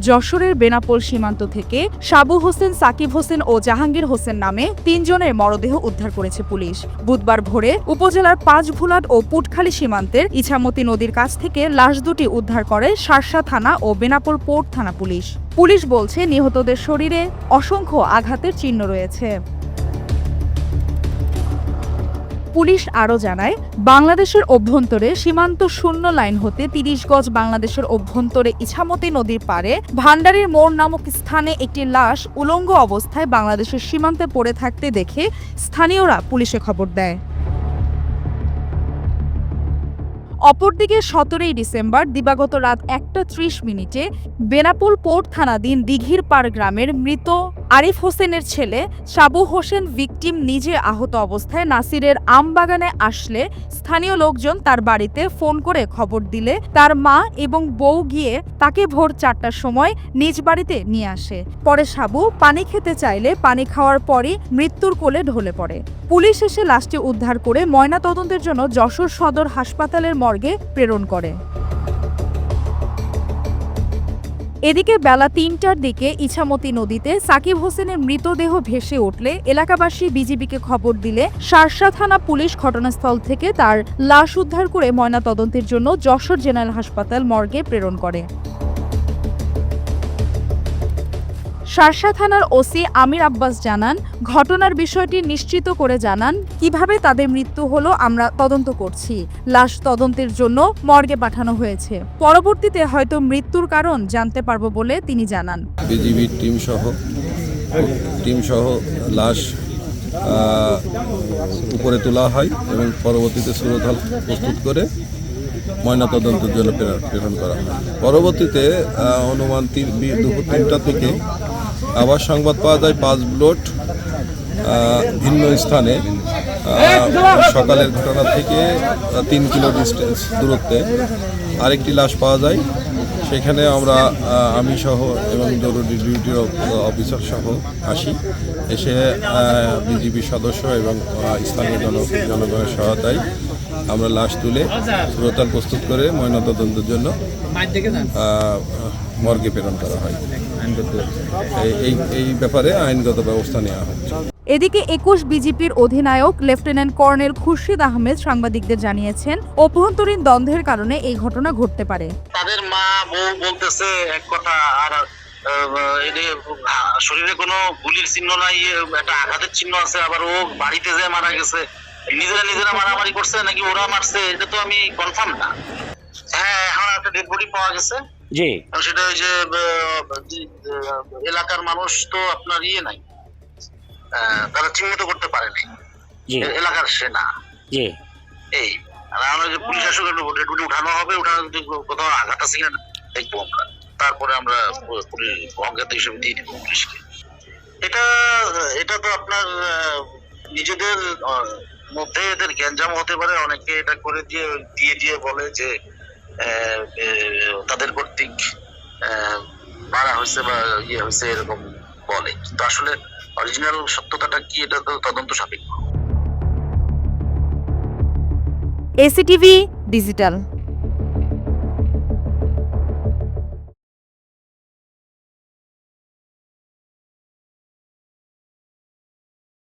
যশোরের বেনাপোল সীমান্ত থেকে সাবু হোসেন, সাকিব হোসেন ও জাহাঙ্গীর হোসেন নামে ৩ জনের মরদেহ উদ্ধার করেছে পুলিশ। বুধবার ভোরে উপজেলার পাঁচভুলাট ও পুটখালী সীমান্তের ইছামতি নদীর কাছ থেকে লাশ দুটি উদ্ধার করে শার্শা থানা ও বেনাপোল পোর্ট থানা পুলিশ। পুলিশ বলছে, নিহতদের শরীরে অসংখ্য আঘাতের চিহ্ন রয়েছে। পুলিশ আরও জানায়, বাংলাদেশের অভ্যন্তরে সীমান্ত শূন্য লাইন হতে ৩০ গজ বাংলাদেশের অভ্যন্তরে ইছামতি নদীর পাড়ে ভান্ডারীর মোড় নামক স্থানে একটি লাশ উলঙ্গ অবস্থায় বাংলাদেশের সীমান্তে পড়ে থাকতে দেখে স্থানীয়রা পুলিশে খবর দেয়। অপরদিকে ১৭ ডিসেম্বর দিবাগত রাত ১টা ৩০ বেনাপোল পোর্ট থানাধীন দিঘির পাড় গ্রামের মৃত আরিফ হোসেনের ছেলে সাবু হোসেন ভিকটিম নিজে আহত অবস্থায় নাসিরের আমবাগানে আসলে স্থানীয় লোকজন তার বাড়িতে ফোন করে খবর দিলে তার মা এবং বউ গিয়ে তাকে ভোর ৪টার সময় নিজ বাড়িতে নিয়ে আসে। পরে সাবু পানি খেতে চাইলে পানি খাওয়ার পরই মৃত্যুর কোলে ঢলে পড়ে। পুলিশ এসে লাশটি উদ্ধার করে ময়নাতদন্তের জন্য যশোর সদর হাসপাতালের মর্গে প্রেরণ করে। এদিকে বেলা ৩টার দিকে ইছামতি নদীতে সাকিব হোসেনের মৃতদেহ ভেসে উঠলে এলাকাবাসী বিজিবিকে খবর দিলে শার্শা থানা পুলিশ ঘটনাস্থল থেকে তার লাশ উদ্ধার করে ময়নাতদন্তের জন্য যশোর জেনারেল হাসপাতাল মর্গে প্রেরণ করে। শার্শা থানার ওসি আমির আব্বাস জানান, ঘটনার বিষয়টি নিশ্চিত করে জানান, কিভাবে তাদের মৃত্যু হলো আমরা তদন্ত করছি। লাশ তদন্তের জন্য মর্গে পাঠানো হয়েছে। পরবর্তীতে হয়তো মৃত্যুর কারণ জানতে পারবো বলে তিনি জানান। বিজিবি টিম সহ লাশ উপরে তোলা হয় এবং পরবর্তীতে সুরতহাল প্রস্তুত করে ময়নাতদন্তের জন্য প্রেরণ করা হয়। পরবর্তীতে অনুমান দুপুর ৩টা থেকে আবার সংবাদ পাওয়া যায় পাঁচভুলাট ভিন্ন স্থানে সকালের ঘটনা থেকে ৩ কিলো ডিস্টেন্স দূরত্বে আরেকটি লাশ পাওয়া যায়। সেখানে আমি সহ এবং জরুরি ডিউটির অফিসার সহ আসি। এসে বিজিবি সদস্য এবং স্থানীয় জনগণের সহায়তায় আমরা লাশ তুলে সুরতহাল প্রস্তুত করে ময়নাতদন্তের জন্য মর্গে প্রেরণ করা হয়। এই ব্যাপারে আইনগত ব্যবস্থা নেওয়া হচ্ছে। এদিকে ২১ বিজিপির অধিনায়ক লেফটেন্যান্ট কর্নেল খুরশিদ আহমেদ সাংবাদিকদের জানিয়েছেন, অভ্যন্তরীণ দ্বন্দ্বের কারণে এই ঘটনা ঘটতে পারে। তাদের মা বউ বলতেছে এক কথা, আর শরীরে কোনো গুলির চিহ্ন নাই, একটা আঘাতের চিহ্ন আছে, আবার ও বাড়িতে যে মারা গেছে, নিজেরা মারামারি করছে নাকি ওরা মারছে, এটা তো আমি কনফার্ম না। হ্যাঁ, এখন একটা ডেড বডি পাওয়া গেছে। জি, সেটা ওই যে এলাকার মানুষ তো আপনার নাই, তারা চিহ্নিত করতে পারে নাই, এলাকার সেনা। এই আর আমরা যে পুলিশ আসলে ডেড বডি উঠানো হবে, যদি কোথাও আঘাত আছে কিনা দেখবো আমরা, তারপরে আমরা অজ্ঞাত হিসেবে দিয়ে দিব পুলিশকে। এটা তো আপনার নিজেদের মধ্যে এদের গ্যাঞ্জাম হতে পারে, অনেকে এটা করে দিয়ে বলে যে তাদের কর্তৃক মারা হয়েছে বা হয়েছে এরকম বলে, কিন্তু আসলে অরিজিনাল সত্যতাটা কি এটা তো তদন্ত সাপেক্ষ। এসিটিভি ডিজিটাল।